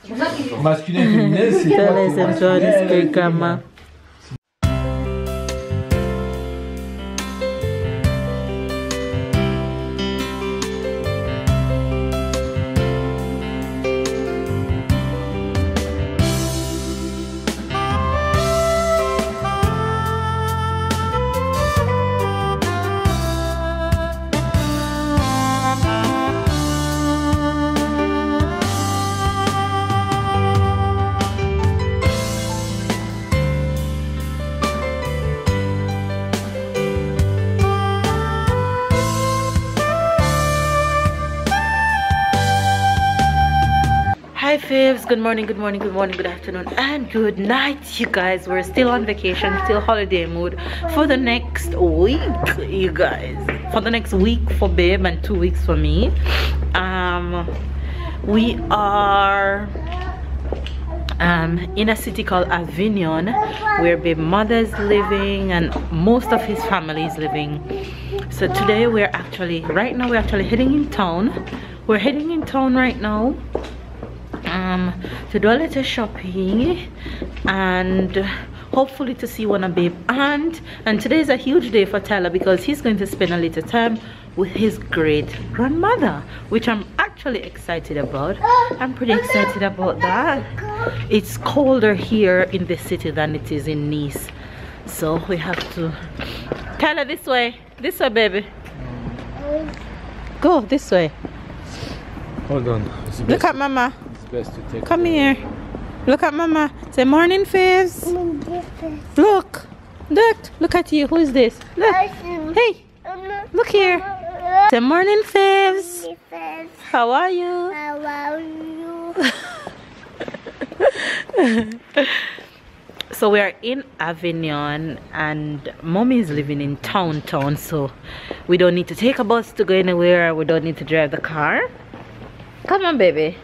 Masculin et féminin, c'est quoi? Let's enjoy this great grandma. Hi fibs, good morning, good morning, good morning, good afternoon, and good night, you guys. We're still on vacation, still holiday mood for the next week, you guys. For the next week for babe and 2 weeks for me. We are in a city called Avignon, where babe mother's living and most of his family is living. So today we're actually heading in town. We're heading in town right now to do a little shopping and hopefully to see one of babe aunt. And today is a huge day for Tyler because he's going to spend a little time with his great grandmother, which I'm actually excited about. I'm pretty excited about that. It's colder here in this city than it is in Nice, so we have to. Tyler, this way, baby. Go this way. Hold on. Look at mama. Best to take. Come here. Look at mama. Say morning, Fizz. Look at you. Who is this? Look. Hey, look here. Say morning, Fizz. How are you? So we are in Avignon and mommy is living in town, so we don't need to take a bus to go anywhere. We don't need to drive the car. Come on, baby.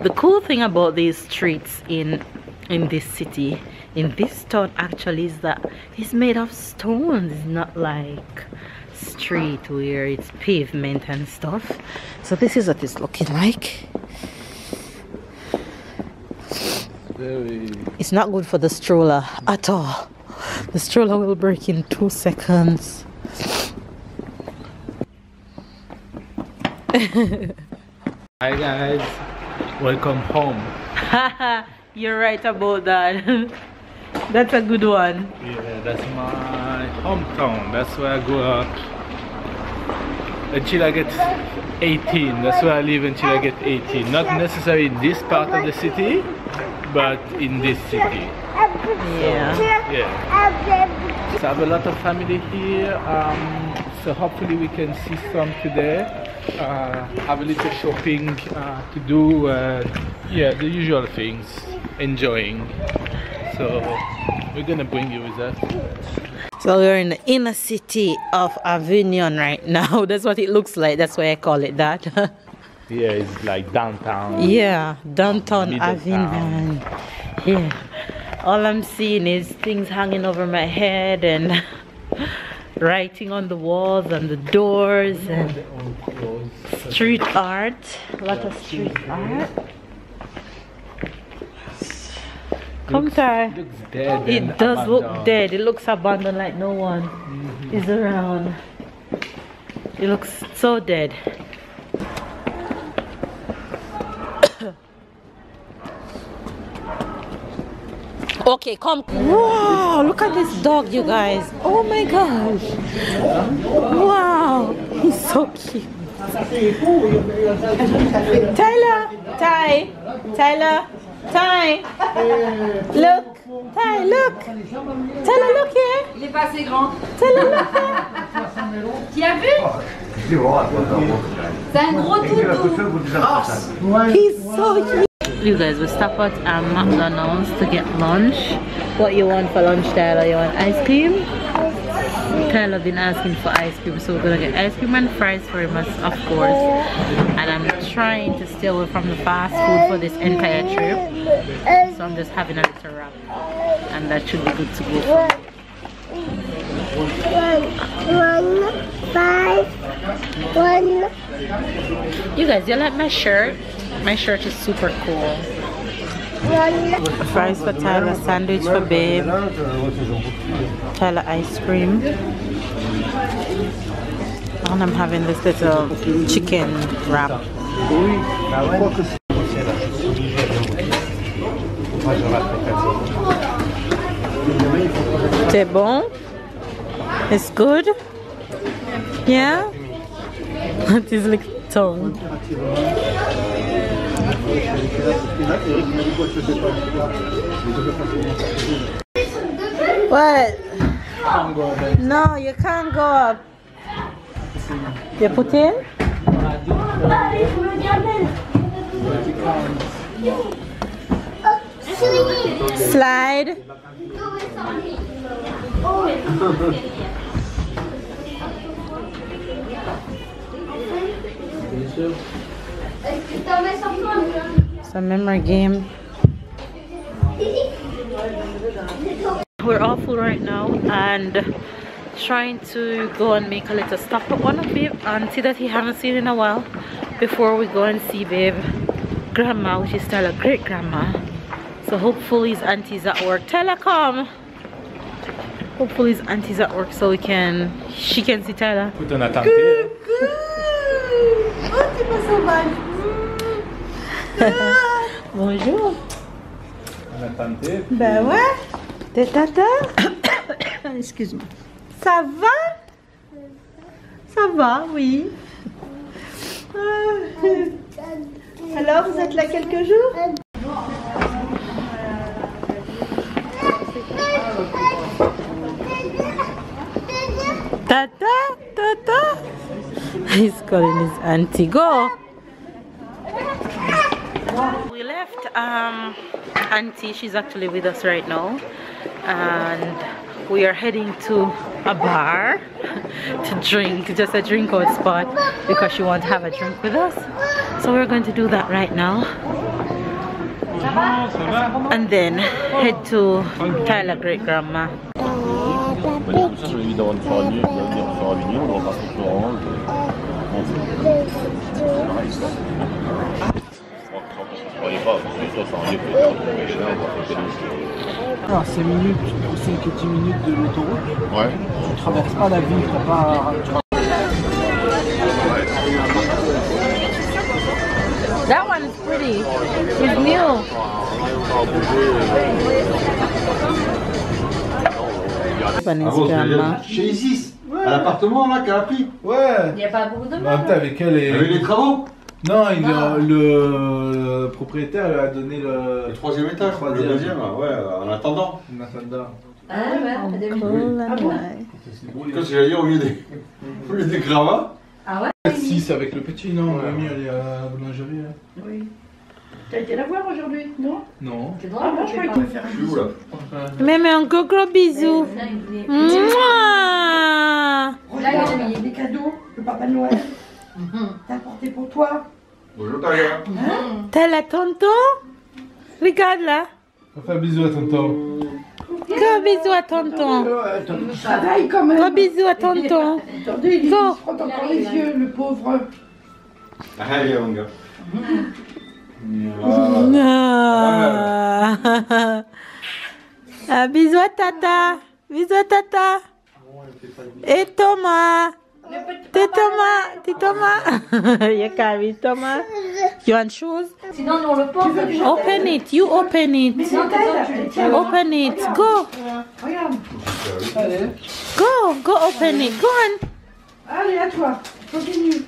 The cool thing about these streets in this city, in this town actually, is that it's made of stones. It's not like street where it's pavement and stuff. So this is what it's looking like. It's not good for the stroller at all. The stroller will break in 2 seconds. Hi guys, welcome home. You're right about that. That's a good one. Yeah, that's my hometown. That's where I grew up until I get 18. That's where I live until I get 18. Not necessarily in this part of the city, but in this city. Yeah. So I have a lot of family here. So hopefully we can see some today. Have a little shopping to do. Yeah, the usual things. Enjoying. So we're gonna bring you with us. So we're in the inner city of Avignon right now. That's what it looks like. That's why I call it that. Yeah, it's like downtown. Yeah, downtown Avignon. Yeah. All I'm seeing is things hanging over my head and writing on the walls and the doors and street art. A lot of street art. Come Ty. It does look dead. It looks abandoned, like no one is around. It looks so dead. Okay, come. Wow, look at this dog, you guys. Oh my gosh. Wow, he's so cute. Tyler, Ty, look, Ty, look. Tyler, look here. Il est pas assez grand. Tyler, look here. Tu as vu? C'est un gros toutou. He's so cute. You guys, we stop at McDonald's to get lunch. What you want for lunch, Tyler? You want ice cream? Tyler been asking for ice cream, so we're gonna get ice cream and fries for him, of course. And I'm trying to stay away from the fast food for this entire trip, so I'm just having a little wrap, and that should be good to go for me. 1, 5, 1. You guys, you like my shirt? My shirt is super cool. Fries for Tyler, sandwich for Babe, Tyler ice cream. And I'm having this little chicken wrap. C'est bon? It's good? Yeah? What is like tongue? What? No, you can't go up. You put in? Slide. It's a memory game. We're all full right now and trying to go and make a little stop at one of Babe auntie that he haven't seen in a while before we go and see Babe grandma, which is still a great grandma. So hopefully his auntie's at work. Tell her come. Hopefully his auntie's at work so she can see Tyler. Coucou. Oh, t'es pas sauvage. Bonjour. Ben ouais. T'es tata. Excuse-moi. Ça va? Ça va, oui. Alors, vous êtes là quelques jours? Tata, tata. He's calling his auntie. Go. We left auntie. She's actually with us right now, and we are heading to a bar to drink, just a drink out spot, because she wants to have a drink with us. So we're going to do that right now, and then head to Tyler great grandma. Alors c'est 10 minutes de l'autoroute. Ouais. Tu traverses pas la ville, t'as pas. That one is pretty. It's new. Chez Isis, à l'appartement là qu'elle a pris. Ouais. Il n'y a pas beaucoup de monde. Avec elle et... Avec les travaux. Non, le propriétaire lui a donné le troisième étage, le deuxième, ouais, en attendant. En attendant. Ah ouais, Quand j'allais dire au lieu des gravats. Ah ouais? 6 avec le petit, non, on l'a mis à la boulangerie. Hein. Oui. T'as été la voir aujourd'hui, non? Non. C'est drôle, Ah bon, je croyais qu'il me faire un Je suis où là? Mais un gros bisou. Mouah. Regarde, il y a des cadeaux, le Papa Noël. T'as apporté pour toi. Bonjour Talia. T'as la tonton? Regarde là. On fait un bisou à tonton. Gros bisou à tonton. Il travaille quand même. Gros bisou à tonton. Attendez, il se frotte encore les yeux, le pauvre. Allez mon gars. Ah, bisous à tata. Bisous à tata. Et Thomas. T'es Thomas. You carry Thomas. You want shoes? Sinon, nous on le porte. Open it. You open it. Open it. Go. Regarde. Go open it. Go on. Allez, à toi. Continue.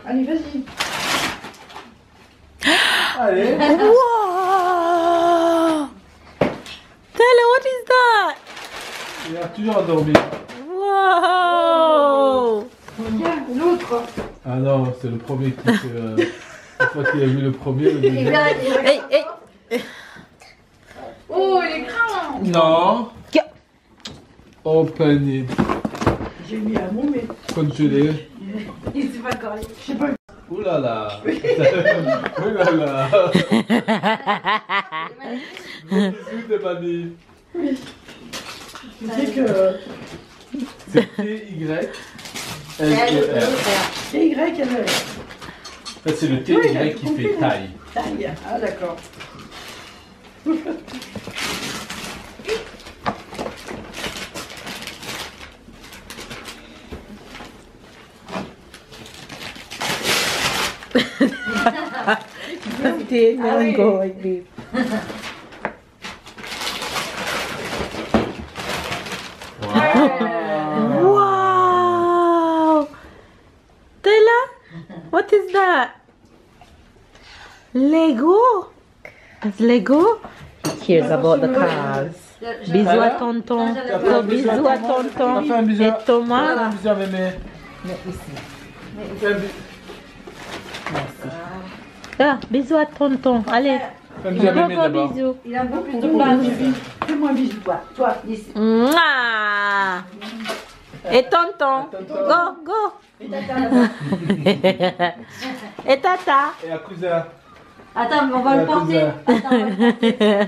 Allez, vas-y. Allez. Wow. Tyler, what is that? Il a toujours endormi. Wow. Tiens, l'autre. Ah non, c'est le premier qui fait... Une fois qu'il a vu le premier, le deuxième... Hey. Oh, il est craint. Non. Open it. J'ai mis un mot, mais Congelé. il s'est pas collé. Je sais pas. Ouh là là. Ouh là là. Bisous de mamie. Tu sais que C'est T-Y-L-E-R. c'est Y, elle En fait, c'est le T-Y qui fait taille. Taille. Ah, d'accord. Wow! Dela, what is that? Lego? That's Lego? He cares about the cars. Bisous à tonton. Gros bisous à tonton. Et Thomas. Un bisou à mémé. Ah, bisous à tonton. Allez. Un bisou à mémé Gros d'abord. bisous. Il a un peu plus de place. Fais-moi un bisou, toi. Toi, ici. Mouah. Et tonton. Go, go. Et tata. Et à cousin. Attends, on va le porter. Attends, on va le porter.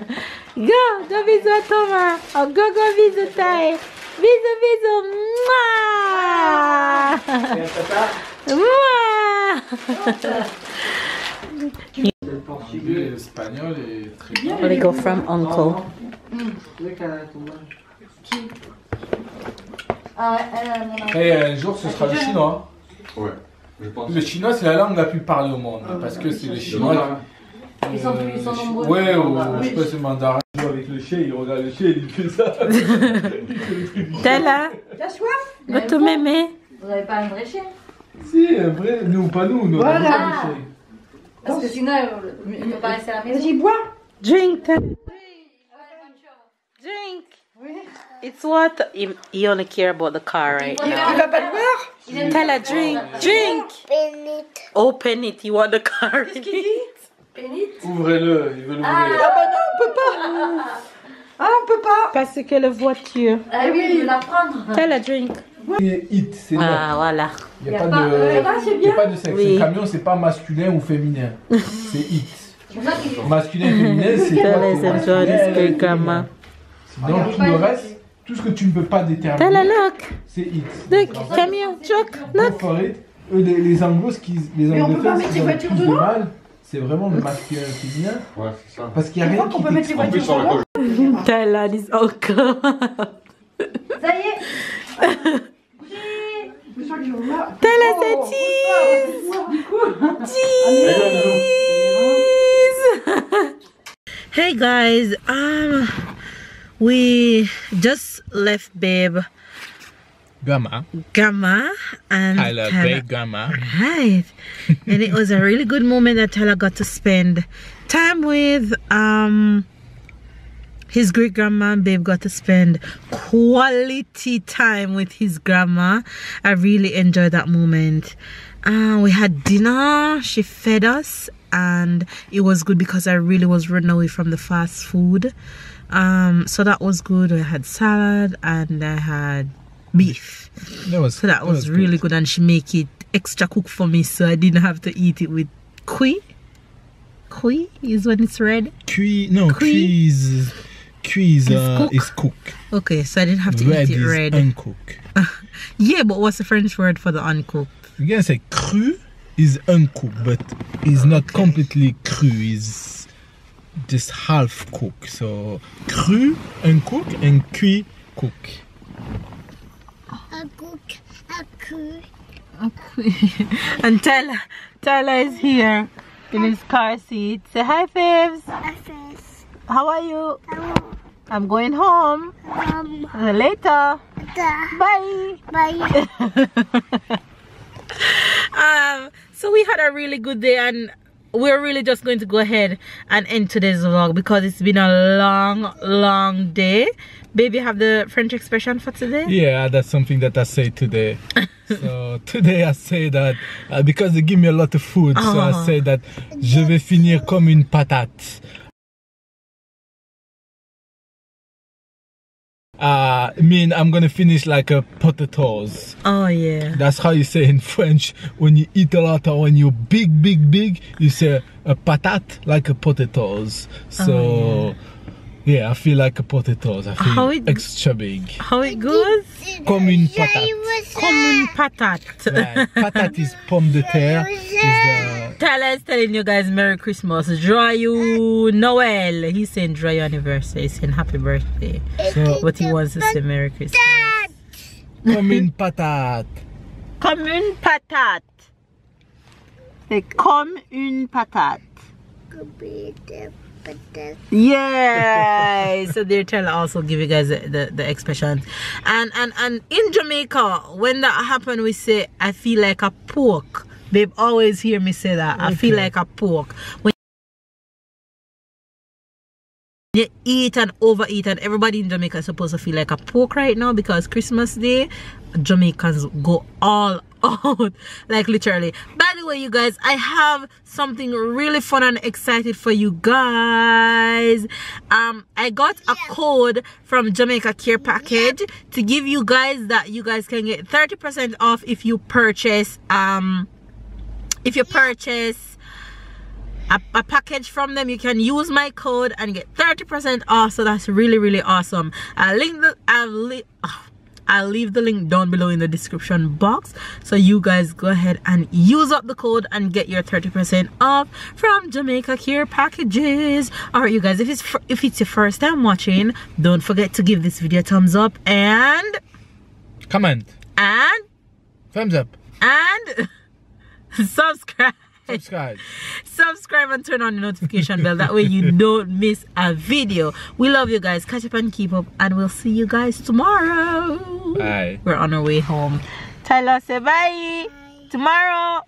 Go, go bisous à Thomas. Oh, go, go bisous taille. Bisous, bisous. Mouah. Et à tata. Mouah. Le portugais, l'espagnol est très bien. Let me go from uncle. Ah ouais, elle Et un jour, ce sera le chinois. Ouais, je pense. Le chinois, c'est la langue la plus parlée au monde. Parce que c'est le chinois. Ils sont nombreux. Ouais, ou je sais pas, c'est mandarin. Avec le chien, il regarde le chien, il fait ça. Dela, T'as soif? go to mémé. Vous n'avez pas un vrai chien? Si, un vrai, nous, pas nous, nous, on a Voilà. pas de chien. Parce que sinon, il ne peut pas rester à la maison. Vas-y, bois. Drink, Dela. Drink. It's what he only care about the car right Il now. va pas le boire? Dela, drink, drink. Open it. You want the car? Pénite. Ouvrez-le, il veut l'ouvrir. Ah bah non, on peut pas. Ah, on peut pas. Parce que la voiture. Ah oui, il veut la prendre. Dela, drink. C'est it, c'est non. Ah, voilà. Il n'y a, Y a pas pas- de, c'est y a pas de sexe. Oui. Un camion, c'est pas masculin ou féminin. C'est it. C'est pour ça qu'il faut. Masculin et féminin, c'est toi. Dela t'es is enjoying masculin, his elle est great grandma. féminin. Sinon, tout le reste, tout ce que tu ne peux pas Dela, déterminer, look. c'est it. Look, come here. Look, Go look. for it. Eux, les anglos, les Mais on peut pas anglophones, mettre ce les qu'ils ont le voitures plus de dedans mal, c'est vraiment le masculin et le féminin. Ouais, c'est ça. Parce qu'il n'y a Tu rien crois qu'on qui peut mettre les En plus, voitures sur la dedans? gauche. Dela, this uncle. Ça y est. Je sens que je vois. Dela, Oh, c'est cheese. Hey guys, we just left babe Gamma. Gamma and Tyler, great Gamma. right, and it was a really good moment that Tyler got to spend time with his great grandma. And babe got to spend quality time with his grandma. I really enjoyed that moment. We had dinner, she fed us, and it was good because I really was running away from the fast food. So that was good. I had salad and I had beef. So that was really good, and she make it extra cook for me, so I didn't have to eat it with cuit. Cuit is when it's red. Cuit, no, Cuit. cuit cook. is cook. Okay, so I didn't have to Red eat it is red. uncooked. Yeah, but what's the French word for the uncooked? You can say cru is uncooked, but it's not completely cru. It's just half cooked. So cru, uncooked, and cuit, cook. And Tyler is here in his car seat. Say hi, Fibs. Hi, Fizz. How are you? Hello. I'm going home. Later. Bye. Bye. So we had a really good day, and we're really just going to go ahead and end today's vlog because it's been a long day. Baby, have the French expression for today? Yeah, that's something that I say today. So today I say that because they give me a lot of food, so I say that je vais finir comme une patate. Mean I'm gonna finish like a potatoes. Oh yeah. That's how you say in French when you eat a lot, or when you're big, you say a patate, like a potatoes. So yeah, I feel like a potatoes. I feel extra big. How it goes? Comme une patate. Comme une patate. Right. Patate is pomme de terre, is Tyler is telling you guys Merry Christmas. Joyeux Noel. He's saying Joyeux anniversary. He's saying happy birthday. So, But he wants to say Merry Christmas. come in patate. Comme une patate. C'est comme une patate. Yeah. So they're trying to also give you guys the expressions. And in Jamaica, when that happens, we say, I feel like a pork. Babe always hear me say that. I feel like a pork. When you eat and overeat, and everybody in Jamaica is supposed to feel like a pork right now because Christmas Day, Jamaicans go all out, like literally. By the way, you guys, I have something really fun and excited for you guys. I got a code from Jamaica Care Package to give you guys that you guys can get 30% off if you purchase a package from them. You can use my code and get 30% off, so that's really awesome. I'll leave the link down below in the description box, so you guys go ahead and use up the code and get your 30% off from Jamaica Care Packages. All right, you guys, if it's your first time watching, don't forget to give this video a thumbs up and Comment. and Thumbs up. and subscribe and turn on the notification bell. That way you don't miss a video. We love you guys. Catch up and keep up, and we'll see you guys tomorrow. Bye. We're on our way home. Tyler, say bye. Tomorrow.